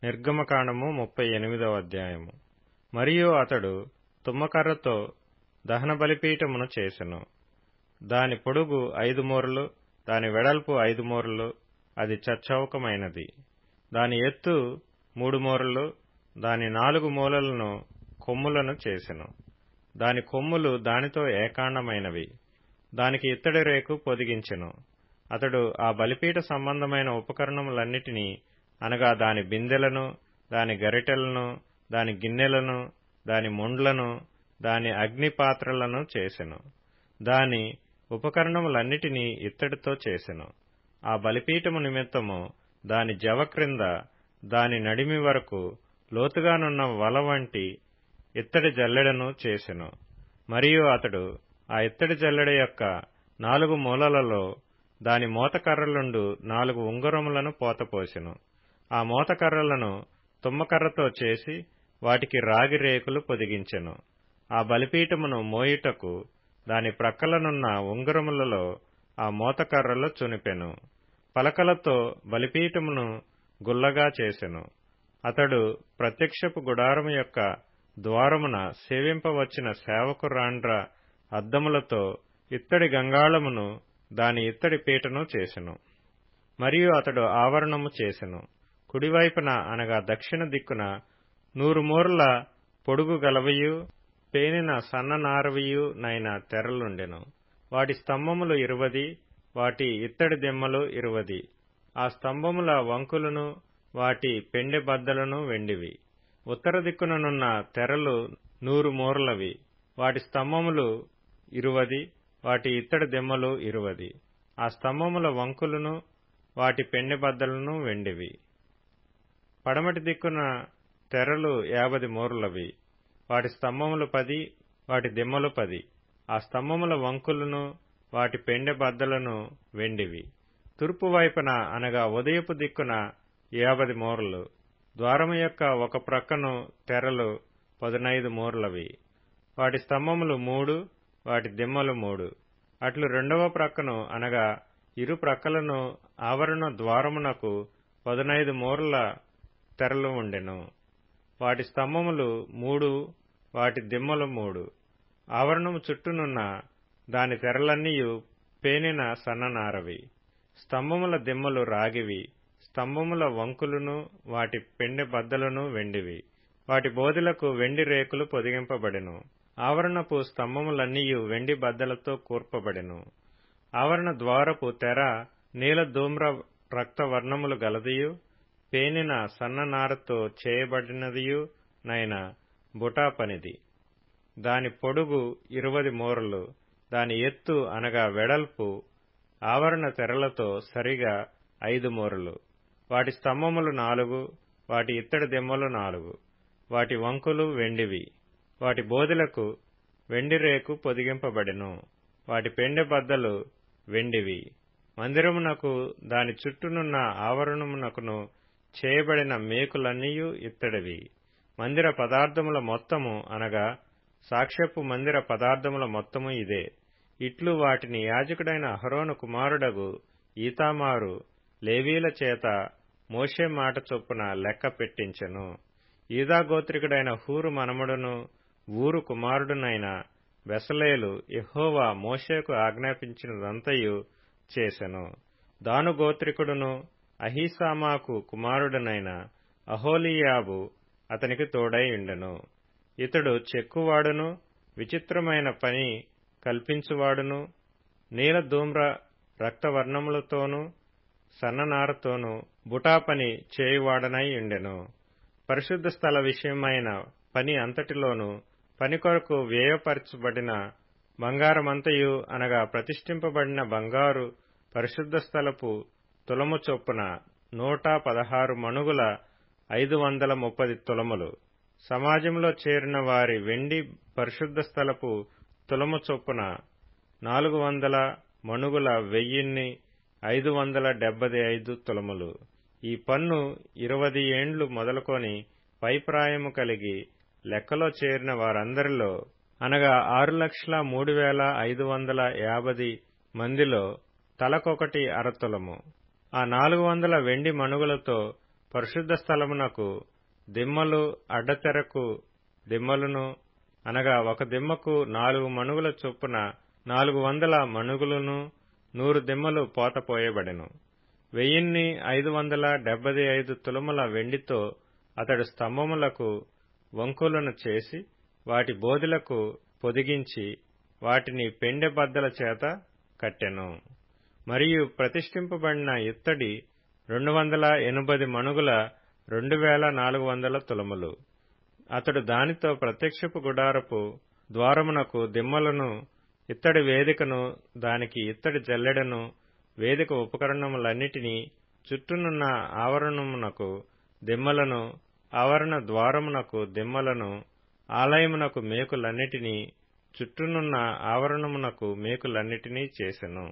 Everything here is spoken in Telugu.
నిర్గమకాండము 38వ అధ్యాయము. మరియు అతడు తుమ్మకర్రతో దహన బలిపీఠమును చేసెను. దాని పొడుగు 5 మూరలు, దాని వెడల్పు 5 మూరలు, అది చచ్చౌకమైనది. దాని ఎత్తు 3 మూరలు, దాని 4 మూలలను కొమ్ములను చేసెను. దాని కొమ్ములు దానితో ఏకాండమైనవి. దానికి ఇత్తడి రేకు పొదిగించెను. అతడు ఆ బలిపీఠ సంబంధమైన ఉపకరణములన్నిటినీ, అనగా దాని బిందెలను, దాని గరిటెలను, దాని గిన్నెలను, దాని ముండ్లను, దాని అగ్నిపాత్రలను చేసెను. దాని ఉపకరణములన్నిటినీ ఇత్తడితో చేసెను. ఆ బలిపీఠము నిమిత్తము దాని జవ క్రింద దాని నడిమి వరకు లోతుగానున్న వల వంటి ఇత్తడి జల్లెడను చేసెను. మరియు అతడు ఆ ఇత్తడి జల్లెడ యొక్క 4 మూలలలో దాని మోతకర్రలుండు 4 ఉంగరములను పోతపోసెను. ఆ మోతకర్రలను తుమ్మకర్రతో చేసి వాటికి రాగి రేకులు పొదిగించెను. ఆ బలిపీఠమును మోయుటకు దాని ప్రక్కలనున్న ఉంగరములలో ఆ మోతకర్రలు చునిపెను. పలకలతో బలిపీఠమును గుల్లగా చేసెను. అతడు ప్రత్యక్షపు గుడారము యొక్క ద్వారమున సేవింపవచ్చిన సేవకురాండ్ర అద్దములతో ఇత్తడి గంగాళమును, దాని ఇత్తడి పీటను చేసెను. మరియు అతడు ఆవరణము చేసెను. కుడివైపున అనగా దక్షిణ దిక్కున 100 మూరల పొడుగు గలవియు పేనిన సన్ననారవియు నైన తెరలుండెను. వాటి స్తంభములు 20, వాటి ఇత్తడి దిమ్మలు 20. ఆ స్తంభముల వంకులను, వాటి పెండె బద్దలను వెండివి. ఉత్తర దిక్కుననున్న తెరలు 100 మూరలవి. వాటి స్తంభములు 20, వాటి ఇత్తడి దిమ్మలు 20. ఆ స్తంభముల వంకులను, వాటి పెండె బద్దలను వెండివి. పడమటి దిక్కున తెరలు 50 మూరలవి. వాటి స్తంభములు 10, వాటి దిమ్మలు 10. ఆ స్తంభముల వంకులను, వాటి పెండె బద్దలను వెండివి. తూర్పు వైపున అనగా ఉదయపు దిక్కున 50 మూరలు. ద్వారము యొక్క ఒక ప్రక్కను తెరలు 15 మూరలవి. వాటి స్తంభములు 3, వాటి దిమ్మలు 3. అట్లు రెండవ ప్రక్కను అనగా ఇరు ప్రక్కలను ఆవరణ ద్వారమునకు 15 మూరల తెరలు ఉండెను. వాటి స్తంభములు 3, వాటి దిమ్మలు 3. ఆవరణము చుట్టూనున్న దాని తెరలన్నీయు పేనిన సన్ననారవి. స్తంభముల దిమ్మలు రాగివి. స్తంభముల వంకులను, వాటి పెండె బద్దలను వెండివి. వాటి బోదెలకు వెండి రేకులు పొదిగింపబడెను. ఆవరణపు స్తంభములన్నీయు వెండి బద్దలతో కూర్పబడెను. ఆవరణ ద్వారపు తెర నీల ధూమ్ర రక్త వర్ణములు గలదియు, పేనిన సన్ననారతో చేయబడినదియు నైన బుటా పనిది. దాని పొడుగు 20 మూరలు, దాని ఎత్తు అనగా వెడల్పు ఆవరణ తెరలతో సరిగా 5 మూరలు. వాటి స్తంభములు 4, వాటి ఇత్తడి దిమ్మలు 4. వాటి వంకులు వెండివి. వాటి బోదెలకు వెండి రేకు పొదిగింపబడెను. వాటి పెండె బద్దలు వెండివి. మందిరమునకు దాని చుట్టూనున్న ఆవరణమునకును చేయబడిన మేకులన్నీయు ఇత్తడివి. మందిర పదార్థముల మొత్తము అనగా సాక్ష్యపు మందిర పదార్థముల మొత్తము ఇదే. ఇట్లు వాటిని యాజకుడైన అహరోను కుమారుడగు ఈతామారు లేవీల చేత మోషే మాట చొప్పున లెక్క పెట్టించెను. యూదా గోత్రికుడైన హూరు మనుమడును ఊరు కుమారుడునైన బెసలేలు యెహోవా మోషేకు ఆజ్ఞాపించినదంతయు చేసెను. దాను గోత్రికుడును అహీసామాకు కుమారుడునైన అహోలీయాబు అతనికి తోడై ఉండెను. ఇతడు చెక్కువాడును, విచిత్రమైన పని కల్పించువాడును, నీల ధూమ్ర రక్తవర్ణములతోనూ సన్ననారతోనూ బుటా పని చేయువాడనై ఉండెను. పరిశుద్ధ స్థల విషయమైన పని అంతటిలోనూ పని కొరకు వ్యయపరచబడిన బంగారమంతయు అనగా ప్రతిష్ఠింపబడిన బంగారు పరిశుద్ధ స్థలపు తులము చొప్పున 116 మణుగుల 530 తులములు. సమాజంలో చేరిన వారి వెండి పరిశుద్ధ స్థలపు తులము చొప్పున 400 మణుగుల 1575 తులములు. ఈ పన్ను 20 ఏండ్లు మొదలుకొని పైప్రాయము కలిగి లెక్కలో చేరిన వారందరిలో అనగా 6,03,550 మందిలో తలకొకటి అరతులము. ఆ 400 వెండి మణుగులతో పరిశుద్ధ స్థలమునకు దిమ్మలు, అడ్డతెరకు దిమ్మలును, అనగా ఒక దిమ్మకు 4 మణుగుల చొప్పున 400 మణుగులును, 100 దిమ్మలు పోతపోయబడెను. 1575 తులముల వెండితో అతడు స్తంభములకు వంకులను చేసి వాటి బోధులకు పొదిగించి వాటిని పెండె బద్దల చేత కట్టెను. మరియు ప్రతిష్ఠింపబడిన ఇత్తడి 280 మణుగుల 2400 తులములు. అతడు దానితో ప్రత్యక్షపు గుడారపు ద్వారమునకు దిమ్మలను, ఇత్తడి వేదికను, దానికి ఇత్తడి జల్లెడను, వేదిక ఉపకరణములన్నిటినీ, చుట్టూనున్న ఆవరణమునకు దిమ్మలను, ఆవరణ ద్వారమునకు దిమ్మలను, ఆలయమునకు మేకులన్నిటినీ, చుట్టూనున్న ఆవరణమునకు మేకులన్నిటినీ చేసెను.